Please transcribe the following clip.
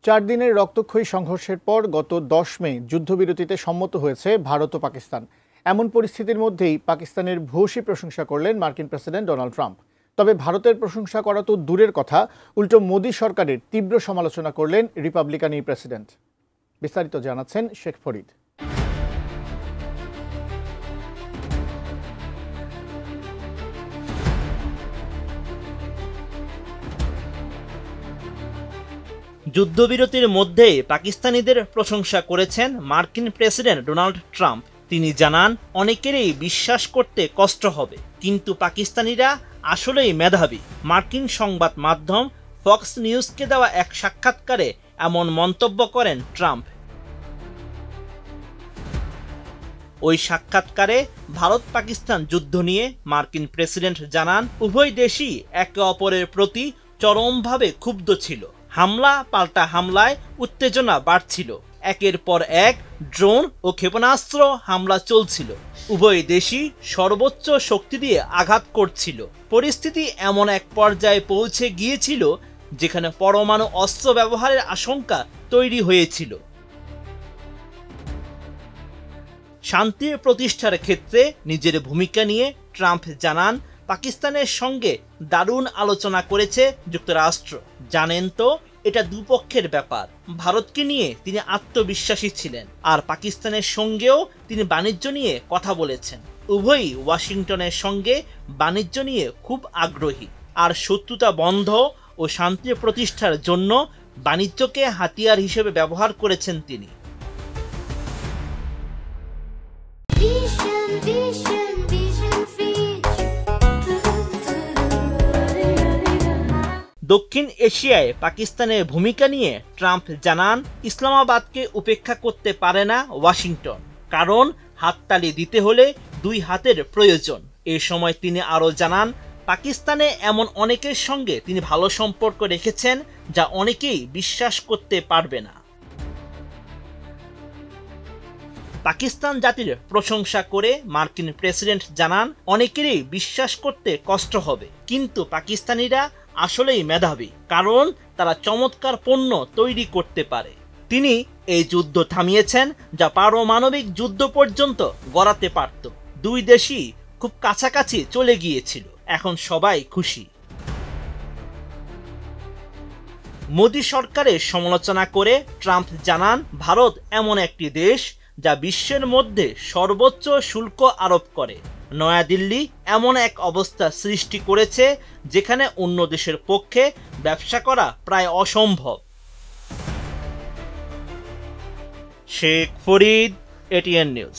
4 দিনের রক্তক্ষয়ী সংঘর্ষের পর গত 10 মে যুদ্ধবিরতিতে সম্মত হয়েছে ভারত ও পাকিস্তান। এমন পরিস্থিতির মধ্যেই পাকিস্তানের ভূয়সী প্রশংসা করলেন মার্কিন প্রেসিডেন্ট ডোনাল্ড ট্রাম্প। তবে ভারতের প্রশংসা করা তো দূরের কথা, উল্টো মোদি সরকারের তীব্র সমালোচনা করলেন রিপাবলিকান এই প্রেসিডেন্ট। বিস্তারিত জানাচ্ছেন শেখ ফরিদ। যুদ্ধবিরতির মধ্যেই পাকিস্তানিদের প্রশংসা করেছেন মার্কিন প্রেসিডেন্ট ডোনাল্ড ট্রাম্প। তিনি জানান, অনেকেরই বিশ্বাস করতে কষ্ট হবে, কিন্তু পাকিস্তানিরা আসলেই মেধাবী। মার্কিন সংবাদ মাধ্যম ফক্স নিউজকে দেওয়া এক সাক্ষাৎকারে এমন মন্তব্য করেন ট্রাম্প। ওই সাক্ষাৎকারে ভারত পাকিস্তান যুদ্ধ নিয়ে মার্কিন প্রেসিডেন্ট জানান, উভয় দেশই একে অপরের প্রতি চরমভাবে ক্ষুব্ধ ছিল। হামলা পাল্টা হামলায় উত্তেজনা বাড়ছিল। একের পর এক ড্রোন ও ক্ষেপণাস্ত্র হামলা চলছিল। উভয় দেশই সর্বোচ্চ শক্তি দিয়ে আঘাত করছিল। পরিস্থিতি এমন এক পর্যায়ে পৌঁছে গিয়েছিল যেখানে পরমাণু অস্ত্র ব্যবহারের আশঙ্কা তৈরি হয়েছিল। শান্তি প্রতিষ্ঠার ক্ষেত্রে নিজের ভূমিকা নিয়ে ট্রাম্প জানান, পাকিস্তানের সঙ্গে দারুণ আলোচনা করেছে যুক্তরাষ্ট্র। জানেন তো, এটা দুপক্ষের ব্যাপার। ভারতকে নিয়ে তিনি আত্মবিশ্বাসী ছিলেন, আর পাকিস্তানের সঙ্গেও তিনি বাণিজ্য নিয়ে কথা বলেছেন। উভয়ই ওয়াশিংটনের সঙ্গে বাণিজ্য নিয়ে খুব আগ্রহী, আর শত্রুতা বন্ধ ও শান্তি প্রতিষ্ঠার জন্য বাণিজ্যকে হাতিয়ার হিসেবে ব্যবহার করেছেন তিনি। দক্ষিণ এশিয়ায় পাকিস্তানের ভূমিকা নিয়ে ট্রাম্প জানান, ইসলামাবাদকে উপেক্ষা করতে পারে না ওয়াশিংটন, কারণ হাততালি দিতে হলে দুই হাতের প্রয়োজন। এ সময় তিনি আরও জানান, পাকিস্তানে এমন অনেকের সঙ্গে তিনি ভালো সম্পর্ক রেখেছেন যা অনেকেই বিশ্বাস করতে পারবে না। পাকিস্তান জাতির প্রশংসা করে মার্কিন প্রেসিডেন্ট জানান, অনেকেরই বিশ্বাস করতে কষ্ট হবে, কিন্তু পাকিস্তানিরা আসলেই মেধাবী, কারণ তারা চমৎকার পণ্য তৈরি করতে পারে। তিনি এই যুদ্ধ থামিয়েছেন যা পারমাণবিক যুদ্ধ পর্যন্ত গড়াতে পারত। দুই দেশই খুব কাছাকাছি চলে গিয়েছিল। এখন সবাই খুশি। মোদি সরকারের সমালোচনা করে ট্রাম্প জানান, ভারত এমন একটি দেশ যা বিশ্বের মধ্যে সর্বোচ্চ শুল্ক আরোপ করে। নয়াদিল্লি এমন এক অবস্থা সৃষ্টি করেছে যেখানে অন্য দেশের পক্ষে ব্যবসা করা প্রায় অসম্ভব। Sheikh Farid, ATN news.